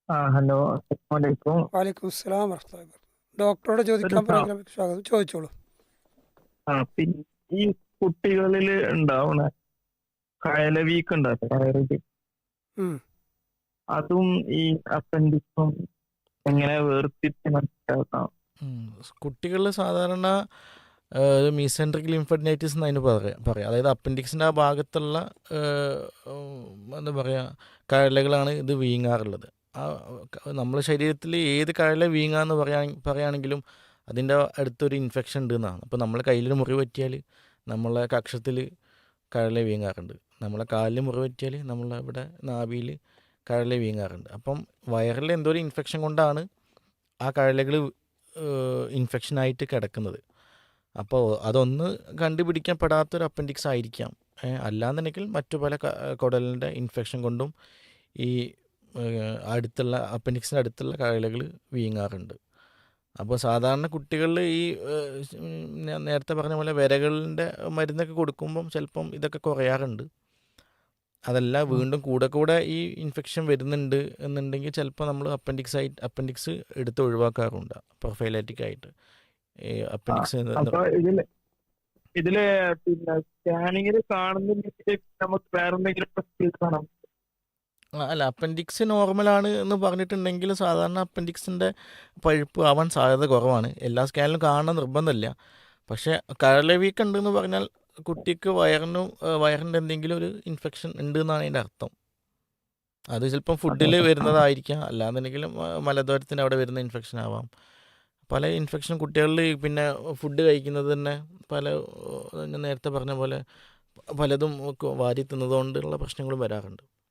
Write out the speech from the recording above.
Hello, അസ്സലാമലൈക്കും. വാലൈക്കും അസ്സലാം വറഹ്മത്തുള്ളാഹി വബറകാതുഹു. ഡോക്ടറോട് ഒരു ചോദിക്കാൻ സ- പ്രോഗ്രാമിലേക്ക് സ്വാഗതം. ചോദിച്ചോളൂ. പിന്നെ ഈ കുട്ടികളിൽ ഉണ്ടാവണ കയല വീക്ക് ഉണ്ടാവും കയറില്, ഉം. അതും ഈ അപ്പൻഡിക്സും എങ്ങനെ വേർതിരിച്ച് മനസ്സിലാക്കാം? ഉം. കുട്ടികളിൽ സാധാരണ മീസെൻട്രിക് ലിംഫഡൈറ്റിസ് എന്ന് അതിന് പറയാം. അതായത് അപ്പൻഡിക്സിൻ്റെ ആ ഭാഗത്തുള്ള എന്താ പറയുക കഴലകളാണ് ഇത് വീങ്ങാറുള്ളത്. ആ നമ്മുടെ ശരീരത്തിൽ ഏത് കഴല വീങ്ങാന്ന് പറയുകയാണെങ്കിലും അതിൻ്റെ അടുത്തൊരു ഇൻഫെക്ഷൻ ഉണ്ട് എന്നാണ്. അപ്പോൾ നമ്മളെ കയ്യിൽ മുറിവ് പറ്റിയാൽ നമ്മളെ കക്ഷത്തിൽ കഴല വീങ്ങാറുണ്ട്. നമ്മളെ കാലിൽ മുറിവ് പറ്റിയാൽ നമ്മളെ ഇവിടെ നാഭിയിൽ കഴല വീങ്ങാറുണ്ട്. അപ്പം വയറിൽ എന്തോ ഒരു ഇൻഫെക്ഷൻ കൊണ്ടാണ് ആ കഴലകൾ ഇൻഫെക്ഷനായിട്ട് കിടക്കുന്നത്. അപ്പോൾ അതൊന്ന് കണ്ടുപിടിക്കപ്പെടാത്തൊരു അപ്പൻഡിക്സ് ആയിരിക്കാം. അല്ലാന്നുണ്ടെങ്കിൽ മറ്റു പല കുടലിൻ്റെ ഇൻഫെക്ഷൻ കൊണ്ടും ഈ അടുത്തുള്ള അപ്പൻഡിക്സിൻ്റെ അടുത്തുള്ള കഴലകൾ വീങ്ങാറുണ്ട്. അപ്പോൾ സാധാരണ കുട്ടികളിൽ ഈ ഞാൻ നേരത്തെ പറഞ്ഞ പോലെ വിരകളിൻ്റെ മരുന്നൊക്കെ കൊടുക്കുമ്പം ചിലപ്പം ഇതൊക്കെ കുറയാറുണ്ട്. അതല്ല ഉം. വീണ്ടും കൂടെ കൂടെ ഈ ഇൻഫെക്ഷൻ വരുന്നുണ്ട് എന്നുണ്ടെങ്കിൽ ചിലപ്പോൾ നമ്മൾ അപ്പൻഡിക്സ് എടുത്ത് ഒഴിവാക്കാറുണ്ട് പ്രൊഫൈലാറ്റിക് ആയിട്ട്. ഈ ആ, അപ്പൻഡിക്സ് അപ്പൊ ഇതില് പിന്നെ സ്കാനിങ്ങിൽ കാണുന്നില്ലെങ്കിൽ നമുക്ക് വേറെ എന്തെങ്കിലും പ്രശ്നം കാണാം? അല്ല, അപ്പൻഡിക്സ് നോർമലാണ് എന്ന് പറഞ്ഞിട്ടുണ്ടെങ്കിൽ സാധാരണ അപ്പൻഡിക്സിൻ്റെ പഴുപ്പ് ആവാൻ സാധ്യത കുറവാണ്. എല്ലാ സ്കാനിലും കാണാൻ നിർബന്ധമില്ല. പക്ഷേ കഴല വീക്ക് ഉണ്ടെന്ന് പറഞ്ഞാൽ കുട്ടിക്ക് വയറിൻ്റെ എന്തെങ്കിലും ഒരു ഇൻഫെക്ഷൻ ഉണ്ട് എന്നാണ് അതിൻ്റെ അർത്ഥം. അത് ചിലപ്പം അതെ, ഫുഡിൽ അതെ. വരുന്നതായിരിക്കാം, അല്ലാന്നുണ്ടെങ്കിലും മലദ്വാരത്തിൻ്റെ അവിടെ വരുന്ന ഇൻഫെക്ഷൻ ആവാം. പല ഇൻഫെക്ഷൻ കുട്ടികളിൽ പിന്നെ ഫുഡ് കഴിക്കുന്നത് തന്നെ പല ഞാൻ നേരത്തെ പറഞ്ഞ പോലെ പലതും വാരി തിന്നതുകൊണ്ടുള്ള പ്രശ്നങ്ങളും വരാറുണ്ട്.